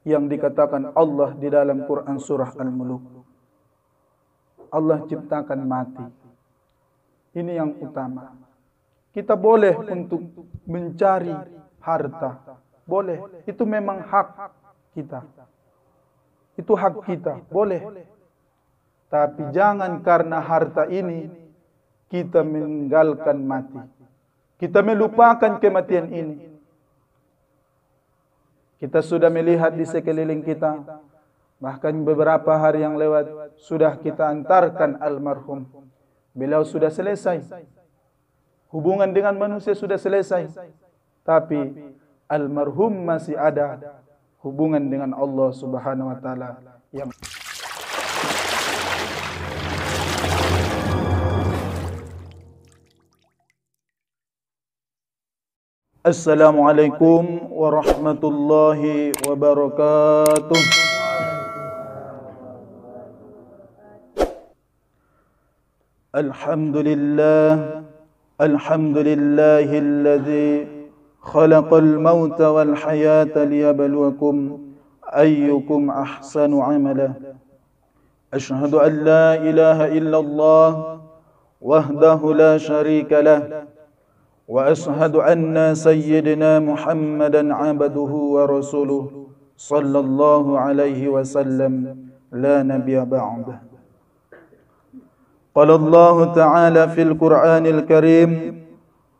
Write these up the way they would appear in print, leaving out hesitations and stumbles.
yang dikatakan Allah di dalam Quran surah Al-Muluk. Allah ciptakan mati. Ini yang utama. Kita boleh untuk mencari harta. Boleh. Itu memang hak kita. Itu hak kita. Boleh. Tapi jangan karena harta ini kita meninggalkan mati. Kita melupakan kematian ini. Kita sudah melihat di sekeliling kita, bahkan beberapa hari yang lewat sudah kita antarkan almarhum. Beliau sudah selesai. Hubungan dengan manusia sudah selesai. Tapi almarhum masih ada hubungan dengan Allah Subhanahu wa taala yang Assalamualaikum warahmatullahi wabarakatuh. Alhamdulillah, alhamdulillahilladzi khalaqal mauta wal hayata liyabluwakum ayyukum ahsanu amala. Ashhadu an la ilaha illallah wahdahu la syarika lah. وأشهد أن سيدنا محمدا عبده ورسوله صلى الله عليه وسلم لا نبي بعده. قال الله تعالى في القرآن الكريم: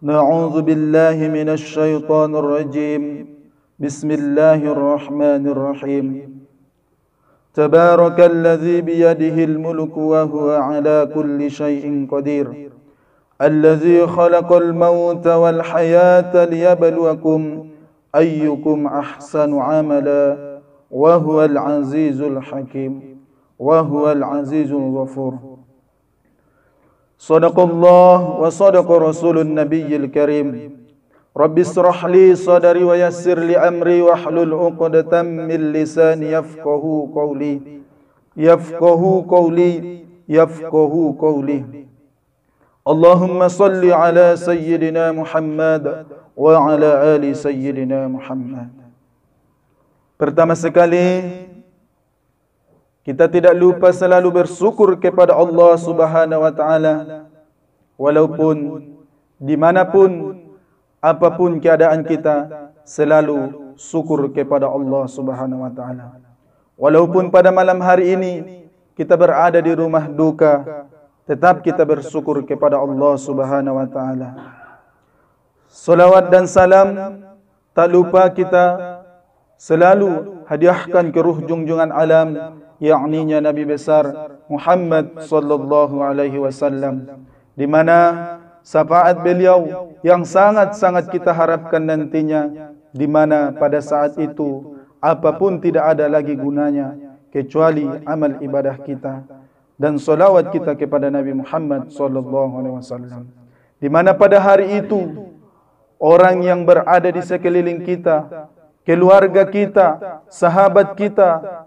نعوذ بالله من الشيطان الرجيم بسم الله الرحمن الرحيم تبارك الذي بيده الملك وهو على كل شيء قدير الذي خلق الموت والحياة ليبلوكم أيكم أحسن عملا وهو العزيز الحكيم وهو العزيز الغفور. صدق الله وصدق رسول النبي الكريم. رب اشرح لي صدري ويسر لي أمري واحلل عقدة من لساني يفقهوا قولي يفقهوا قولي يفقهوا قولي. Allahumma salli ala Sayyidina Muhammad wa ala ali Sayyidina Muhammad. Pertama sekali, kita tidak lupa selalu bersyukur kepada Allah Subhanahu wa ta'ala. Walaupun dimanapun, apapun keadaan kita, selalu syukur kepada Allah Subhanahu wa ta'ala. Walaupun pada malam hari ini, kita berada di rumah duka, tetap kita bersyukur kepada Allah Subhanahu wa taala. Salawat dan salam tak lupa kita selalu hadiahkan ke ruh junjungan alam, yakni Nabi besar Muhammad sallallahu alaihi wasallam, di mana syafaat beliau yang sangat-sangat kita harapkan nantinya, di mana pada saat itu apapun tidak ada lagi gunanya kecuali amal ibadah kita dan salawat kita kepada Nabi Muhammad sallallahu alaihi wasallam, di mana pada hari itu orang yang berada di sekeliling kita, keluarga kita, sahabat kita,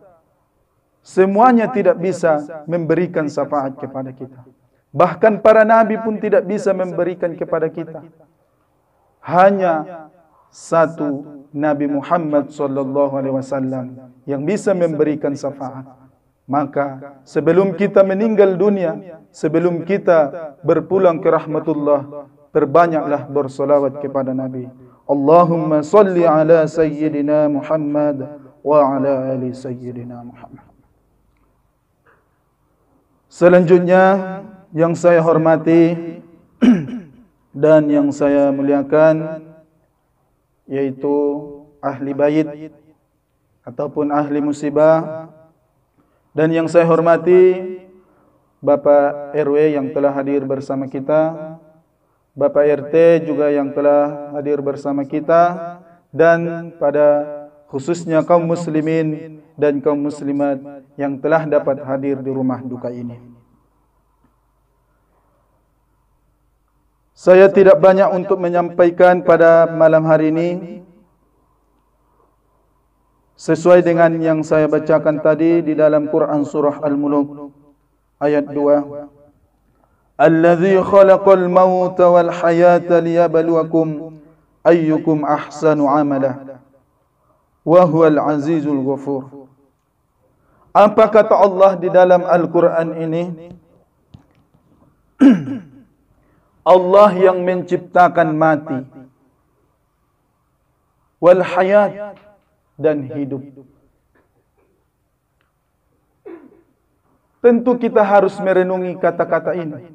semuanya tidak bisa memberikan syafaat kepada kita. Bahkan para nabi pun tidak bisa memberikan kepada kita. Hanya satu Nabi Muhammad sallallahu alaihi wasallam yang bisa memberikan syafaat. Maka sebelum kita meninggal dunia, sebelum kita berpulang ke rahmatullah, perbanyaklah bersolawat kepada Nabi. Allahumma salli ala Sayyidina Muhammad wa ala ali Sayyidina Muhammad. Selanjutnya yang saya hormati dan yang saya muliakan, yaitu ahli bait ataupun ahli musibah. Dan yang saya hormati Bapak RW yang telah hadir bersama kita, Bapak RT juga yang telah hadir bersama kita, dan pada khususnya kaum muslimin dan kaum muslimat yang telah dapat hadir di rumah duka ini. Saya tidak banyak untuk menyampaikan pada malam hari ini, sesuai dengan yang saya bacakan tadi di dalam Quran surah Al-Muluk ayat 2. Allazi khalaqal mauta wal hayata liyabluwakum ayyukum ahsanu amala. wa huwal azizul ghafur. Apa kata Allah di dalam Al-Quran ini? Allah yang menciptakan mati, wal hayat, dan hidup. Tentu kita harus merenungi kata-kata ini.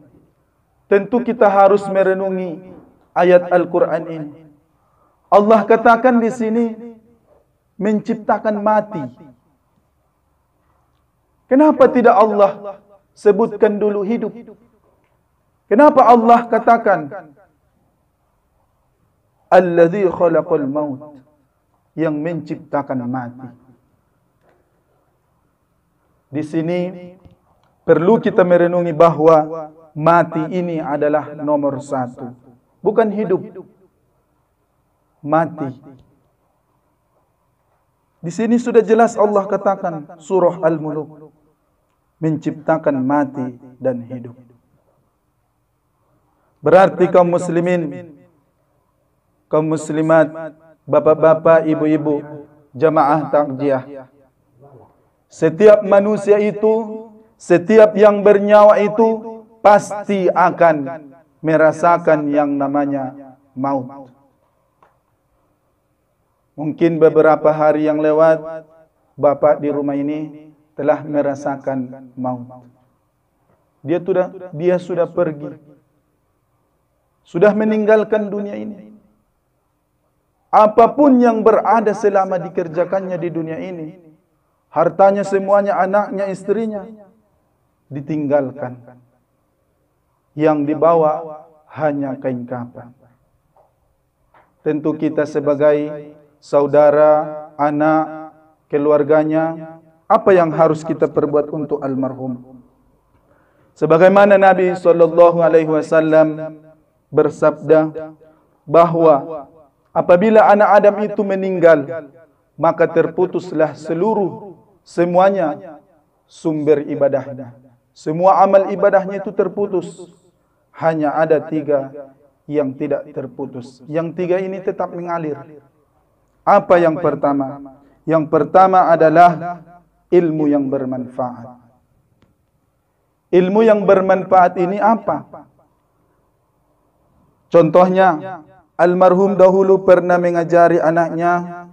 Tentu kita harus merenungi ayat Al-Quran ini. Allah katakan di sini menciptakan mati. Kenapa tidak Allah sebutkan dulu hidup? Kenapa Allah katakan Alladzi khalaqal maut, yang menciptakan mati? Di sini perlu kita merenungi bahwa mati ini adalah nomor satu, bukan hidup. Mati. Di sini sudah jelas Allah katakan surah Al-Muluk, menciptakan mati dan hidup. Berarti kaum muslimin, kaum muslimat, bapak-bapak, ibu-ibu, jamaah takziah, setiap manusia itu, setiap yang bernyawa itu pasti akan merasakan yang namanya maut. Mungkin beberapa hari yang lewat, bapak di rumah ini telah merasakan maut. Dia sudah pergi, sudah meninggalkan dunia ini. Apapun yang berada selama dikerjakannya di dunia ini, hartanya semuanya, anaknya, istrinya, ditinggalkan. Yang dibawa hanya kain kafan. Tentu kita sebagai saudara, anak, keluarganya, apa yang harus kita perbuat untuk almarhum? Sebagaimana Nabi SAW bersabda bahwa apabila anak Adam itu meninggal, maka terputuslah semuanya sumber ibadahnya. Semua amal ibadahnya itu terputus. Hanya ada 3 yang tidak terputus. Yang 3 ini tetap mengalir. Apa yang pertama? Yang pertama adalah ilmu yang bermanfaat. Ilmu yang bermanfaat ini apa? Contohnya, almarhum dahulu pernah mengajari anaknya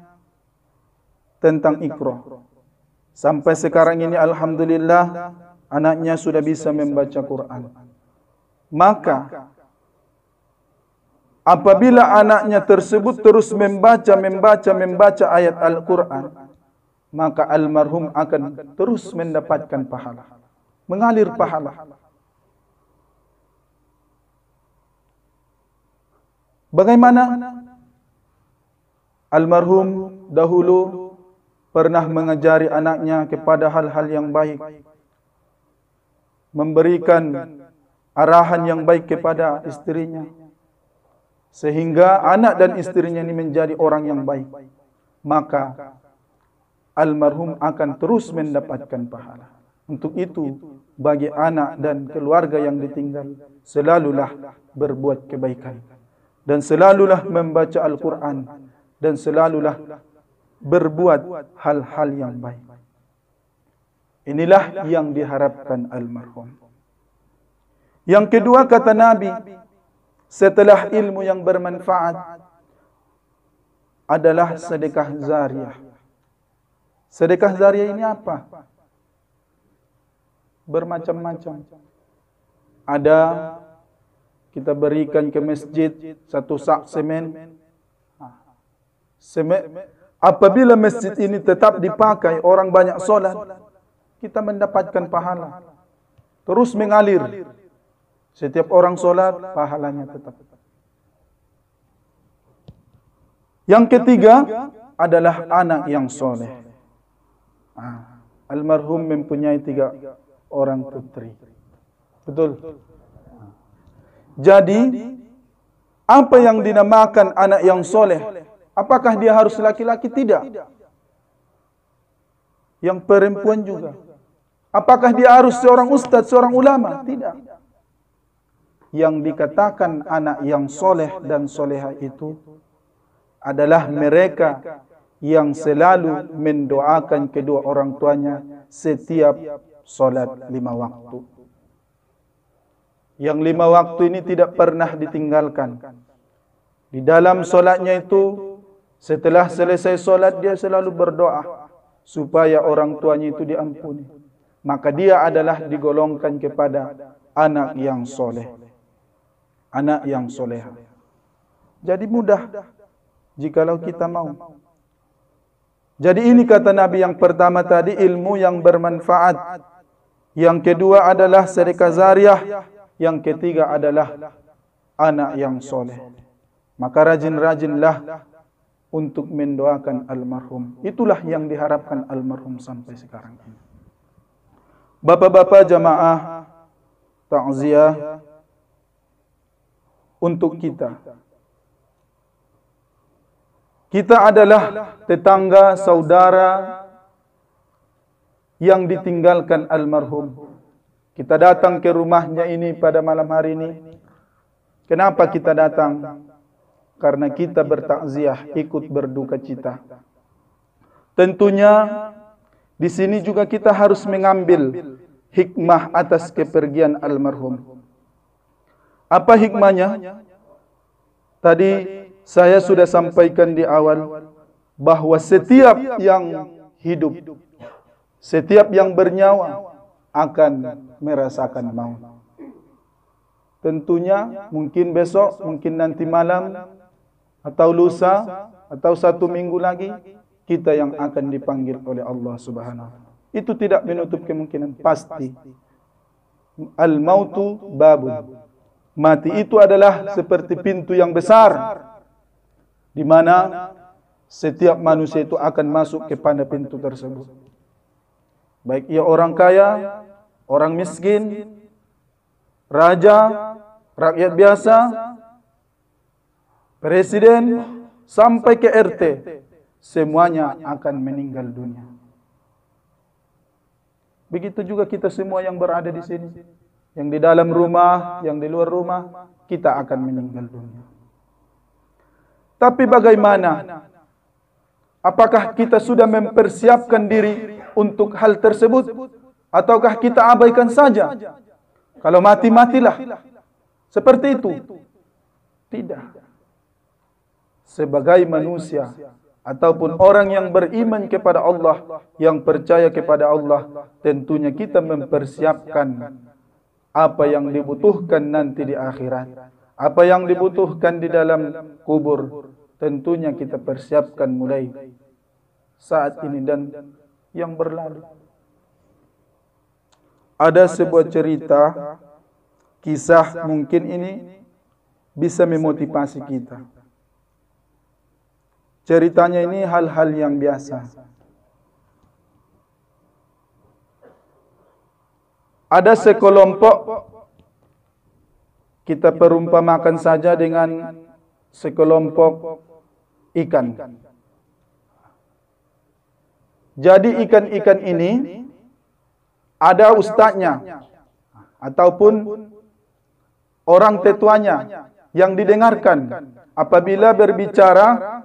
tentang Iqra. Sampai sekarang ini alhamdulillah anaknya sudah bisa membaca Quran. Maka apabila anaknya tersebut terus membaca ayat Al-Quran, maka almarhum akan terus mendapatkan pahala, mengalir pahala. Bagaimana? Almarhum dahulu pernah mengajari anaknya kepada hal-hal yang baik, memberikan arahan yang baik kepada istrinya, sehingga anak dan istrinya ini menjadi orang yang baik. Maka almarhum akan terus mendapatkan pahala. Untuk itu, bagi anak dan keluarga yang ditinggal, selalulah berbuat kebaikan, dan selalulah membaca Al-Quran, dan selalulah berbuat hal-hal yang baik. Inilah yang diharapkan almarhum. Yang kedua, kata Nabi, setelah ilmu yang bermanfaat adalah sedekah zariyah. Sedekah zariyah ini apa? Bermacam-macam. Ada kita berikan ke masjid 1 sak semen. Apabila masjid ini tetap dipakai, orang banyak solat, kita mendapatkan pahala. Terus mengalir. Setiap orang solat, pahalanya tetap. Yang ketiga adalah anak yang soleh. Almarhum mempunyai 3 orang putri. Betul? Jadi, apa yang dinamakan anak yang soleh? Apakah dia harus laki-laki? Tidak. Yang perempuan juga. Apakah dia harus seorang ustaz, seorang ulama? Tidak. Yang dikatakan anak yang soleh dan soleha itu adalah mereka yang selalu mendoakan kedua orang tuanya setiap solat 5 waktu. Yang 5 waktu ini tidak pernah ditinggalkan. Di dalam solatnya itu, setelah selesai solat dia selalu berdoa supaya orang tuanya itu diampuni. Maka dia adalah digolongkan kepada anak yang soleh, anak yang soleha. Jadi mudah jikalau kita mau. Jadi ini kata Nabi yang pertama tadi, ilmu yang bermanfaat. Yang kedua adalah sedekah jariah. Yang ketiga adalah anak yang soleh. Maka rajin-rajinlah untuk mendoakan almarhum. Itulah yang diharapkan almarhum sampai sekarang ini. Bapak-bapak jamaah takziah untuk kita. Kita adalah tetangga, saudara yang ditinggalkan almarhum. Kita datang ke rumahnya ini pada malam hari ini. Kenapa kita datang? Karena kita bertakziah, ikut berduka cita. Tentunya di sini juga kita harus mengambil hikmah atas kepergian almarhum. Apa hikmahnya? Tadi saya sudah sampaikan di awal bahwa setiap yang hidup, setiap yang bernyawa akan merasakan maut. Tentunya mungkin besok, mungkin nanti malam, atau lusa, atau 1 minggu lagi, kita yang akan dipanggil oleh Allah Subhanahu. Itu tidak menutup kemungkinan, pasti. Al-mautu babun. Mati itu adalah seperti pintu yang besar, di mana setiap manusia itu akan masuk kepada pintu tersebut. Baik ia orang kaya, orang miskin, raja, rakyat biasa, presiden, sampai ke RT, semuanya akan meninggal dunia. Begitu juga kita semua yang berada di sini, yang di dalam rumah, yang di luar rumah, kita akan meninggal dunia. Tapi bagaimana? Apakah kita sudah mempersiapkan diri untuk hal tersebut? Ataukah kita abaikan saja? Kalau mati, matilah. Seperti itu. Tidak. Sebagai manusia ataupun orang yang beriman kepada Allah, yang percaya kepada Allah, tentunya kita mempersiapkan apa yang dibutuhkan nanti di akhirat, apa yang dibutuhkan di dalam kubur. Tentunya kita persiapkan mulai saat ini dan yang berlalu. Ada sebuah cerita, kisah, mungkin ini bisa memotivasi kita. Ceritanya ini hal-hal yang biasa. Ada sekelompok, kita perumpamakan saja dengan sekelompok ikan. Jadi ikan-ikan ini ada ustaznya ataupun orang tetuanya yang didengarkan. Apabila berbicara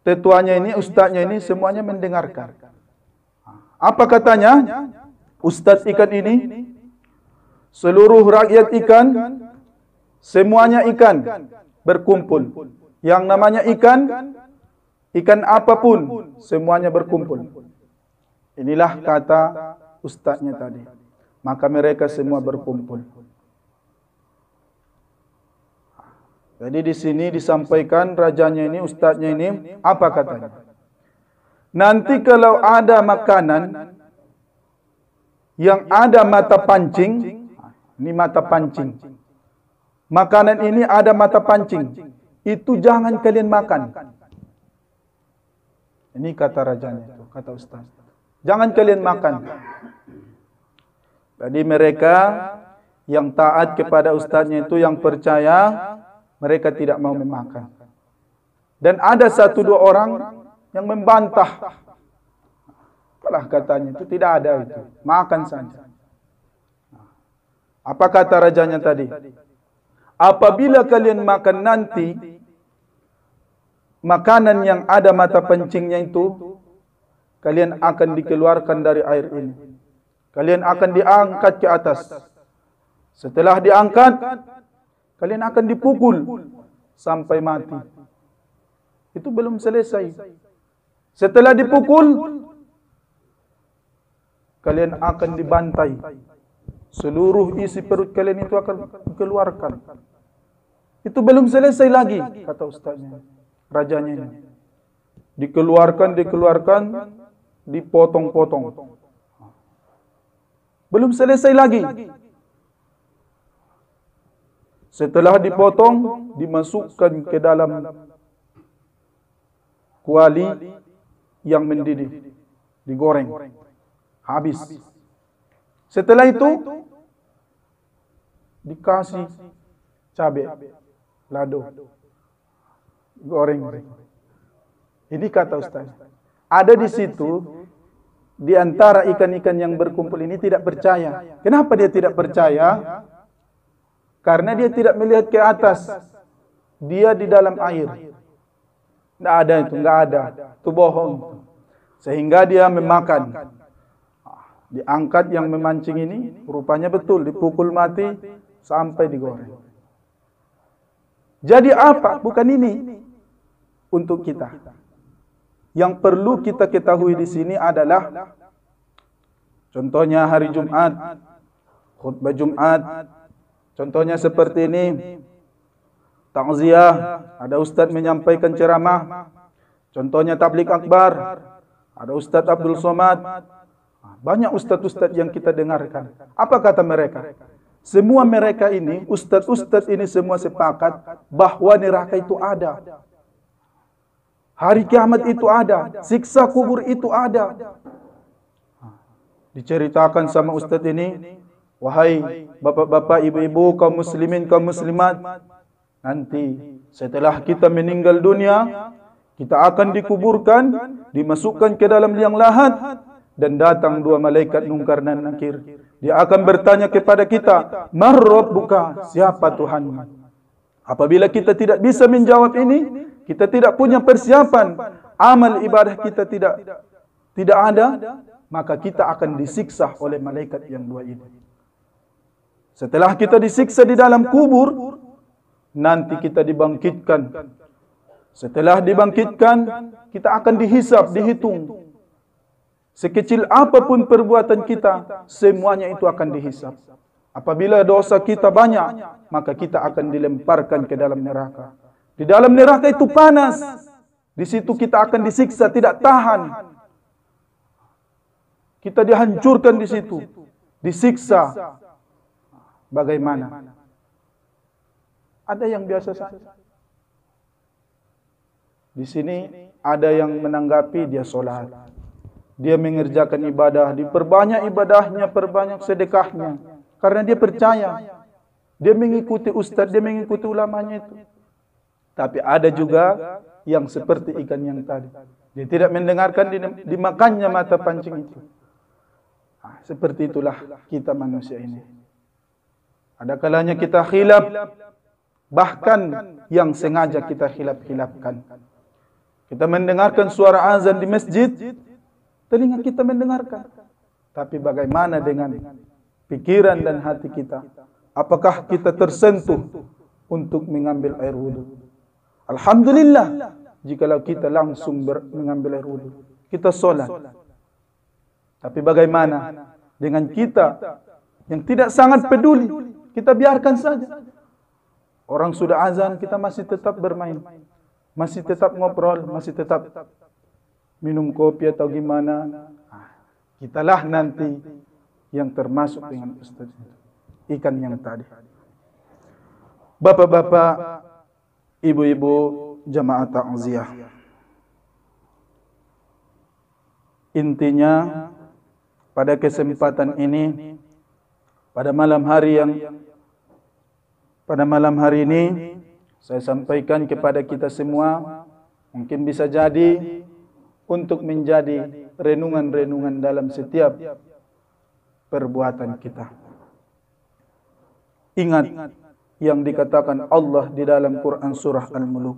tetuanya ini, ustaznya ini, semuanya mendengarkan. Apa katanya? Ustaz ikan ini, seluruh rakyat ikan, semuanya ikan berkumpul. Yang namanya ikan, ikan apapun, semuanya berkumpul. Inilah kata ustaznya tadi. Maka mereka semua berkumpul. Jadi di sini disampaikan rajanya ini, ustaznya ini, apa katanya? Nanti kalau ada makanan yang ada mata pancing, ini mata pancing. Makanan ini ada mata pancing, itu jangan kalian makan. Ini kata rajanya, kata ustaz. Jangan kalian makan. Jadi mereka yang taat kepada ustaznya itu, yang percaya, mereka tidak mau memakan. Dan ada 1-2 orang yang membantah. Apalah katanya, itu tidak ada itu. Makan saja. Apa kata rajanya tadi? Apabila kalian makan nanti, makanan yang ada mata pancingnya itu, kalian akan dikeluarkan dari air ini. Kalian akan diangkat ke atas. Setelah diangkat, kalian akan dipukul sampai mati. Itu belum selesai. Setelah dipukul, kalian akan dibantai. Seluruh isi perut kalian itu akan dikeluarkan. Itu belum selesai lagi, kata ustaznya, rajanya ini. Dikeluarkan, dipotong-potong. Belum selesai lagi. Setelah dipotong, dimasukkan ke dalam kuali yang mendidih, digoreng, habis. Setelah itu, dikasih cabai, lado, goreng. Ini kata Ustaz. Ada di situ, di antara ikan-ikan yang berkumpul ini tidak percaya. Kenapa dia tidak percaya? Karena dia tidak melihat ke atas. Dia di dalam air. Tidak ada itu, enggak ada. Itu bohong. Sehingga dia memakan. Diangkat yang memancing ini, rupanya betul, dipukul mati sampai digoreng. Jadi apa? Bukan ini untuk kita. Yang perlu kita ketahui di sini adalah, contohnya hari Jumat, khutbah Jumat, contohnya seperti ini, takziah, ada ustaz menyampaikan ceramah, contohnya tabligh akbar, ada Ustaz Abdul Somad, banyak ustaz-ustaz yang kita dengarkan. Apa kata mereka? Semua mereka ini, ustaz-ustaz ini semua sepakat bahwa neraka itu ada. Hari kiamat itu ada, siksa kubur itu ada. Diceritakan sama ustaz ini, wahai bapak-bapak, ibu-ibu, kaum muslimin, kaum muslimat, nanti setelah kita meninggal dunia, kita akan dikuburkan, dimasukkan ke dalam liang lahat, dan datang dua malaikat Munkar dan Nakir. Dia akan bertanya kepada kita, "Man rabbuka?" Siapa Tuhanmu? Apabila kita tidak bisa menjawab ini, kita tidak punya persiapan, amal ibadah kita tidak ada, maka kita akan disiksa oleh malaikat yang dua ini. Setelah kita disiksa di dalam kubur, nanti kita dibangkitkan. Setelah dibangkitkan, kita akan dihisab, dihitung. Sekecil apapun perbuatan kita, semuanya itu akan dihisab. Apabila dosa kita banyak, maka kita akan dilemparkan ke dalam neraka. Di dalam neraka itu panas. Di situ kita akan disiksa, tidak tahan. Kita dihancurkan di situ, disiksa. Bagaimana? Ada yang biasa saja. Di sini ada yang menanggapi, dia sholat, dia mengerjakan ibadah, diperbanyak ibadahnya, perbanyak sedekahnya, karena dia percaya, dia mengikuti ustaz, dia mengikuti ulamanya itu. Tapi ada juga yang seperti ikan yang tadi, dia tidak mendengarkan, dimakannya mata pancing itu. Seperti itulah kita manusia ini. Ada kalanya kita khilaf, bahkan yang sengaja kita khilaf-khilafkan. Kita mendengarkan suara azan di masjid, telinga kita mendengarkan. Tapi bagaimana dengan pikiran dan hati kita? Apakah kita tersentuh untuk mengambil air wudu? Alhamdulillah, jikalau kita langsung mengambil air wudu, kita sholat. Tapi bagaimana dengan kita yang tidak sangat peduli? Kita biarkan saja. Orang sudah azan, kita masih tetap bermain, masih tetap ngobrol, masih tetap minum kopi atau gimana. Kitalah nanti yang termasuk dengan ustaz ikan yang tadi. Bapak-bapak, ibu-ibu, jamaah takziah. Intinya pada kesempatan ini, pada malam hari ini, saya sampaikan kepada kita semua, mungkin bisa jadi untuk menjadi renungan-renungan dalam setiap perbuatan kita. Ingat yang dikatakan Allah di dalam Quran surah Al-Muluk.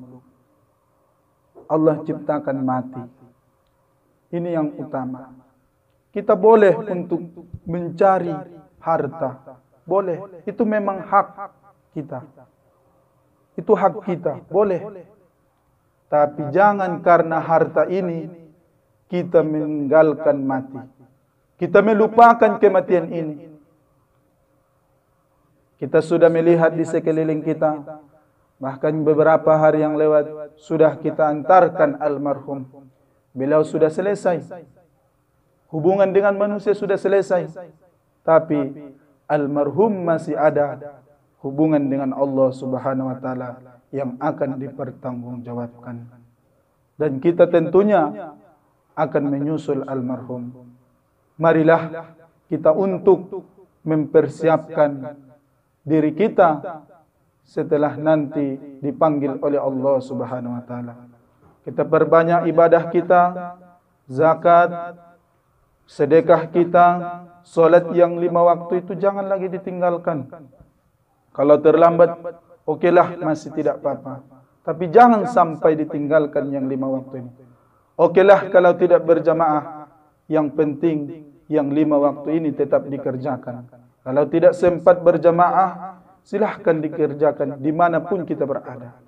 Allah ciptakan mati. Ini yang utama. Kita boleh untuk mencari harta. Boleh. Itu memang hak kita. Itu hak kita. Boleh. Tapi jangan karena harta ini kita meninggalkan mati. Kita melupakan kematian ini. Kita sudah melihat di sekeliling kita. Bahkan beberapa hari yang lewat sudah kita antarkan almarhum. Beliau sudah selesai. Hubungan dengan manusia sudah selesai. Tapi almarhum masih ada hubungan dengan Allah Subhanahu wa taala yang akan dipertanggungjawabkan. Dan kita tentunya akan menyusul almarhum. Marilah kita untuk mempersiapkan diri kita setelah nanti dipanggil oleh Allah Subhanahu wa taala. Kita perbanyak ibadah kita, zakat, sedekah kita, solat yang 5 waktu itu jangan lagi ditinggalkan. Kalau terlambat, okeylah, masih tidak apa-apa. Tapi jangan sampai ditinggalkan yang 5 waktu ini. Okeylah kalau tidak berjamaah, yang penting yang 5 waktu ini tetap dikerjakan. Kalau tidak sempat berjamaah, silahkan dikerjakan dimanapun kita berada.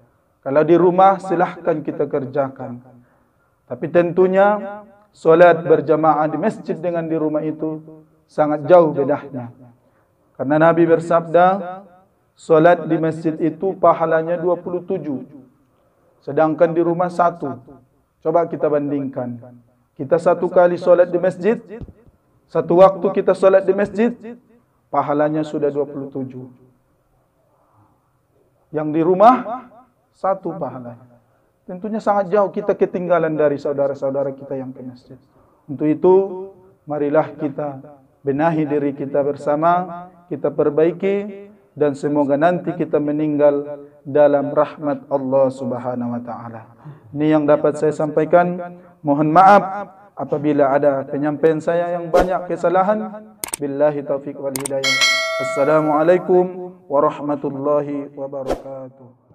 Kalau di rumah, silahkan kita kerjakan. Tapi tentunya solat berjamaah di masjid dengan di rumah itu sangat jauh bedanya. Karena Nabi bersabda, solat di masjid itu pahalanya 27. Sedangkan di rumah 1. Coba kita bandingkan. Kita 1 kali solat di masjid, 1 waktu kita solat di masjid, pahalanya sudah 27. Yang di rumah 1 pahalanya. Tentunya sangat jauh kita ketinggalan dari saudara-saudara kita yang ke masjid. Untuk itu, marilah kita benahi diri kita bersama, kita perbaiki, dan semoga nanti kita meninggal dalam rahmat Allah Subhanahu wa taala. Ini yang dapat saya sampaikan. Mohon maaf apabila ada penyampaian saya yang banyak kesalahan. Billahi taufiq wal hidayah. Assalamualaikum warahmatullahi wabarakatuh.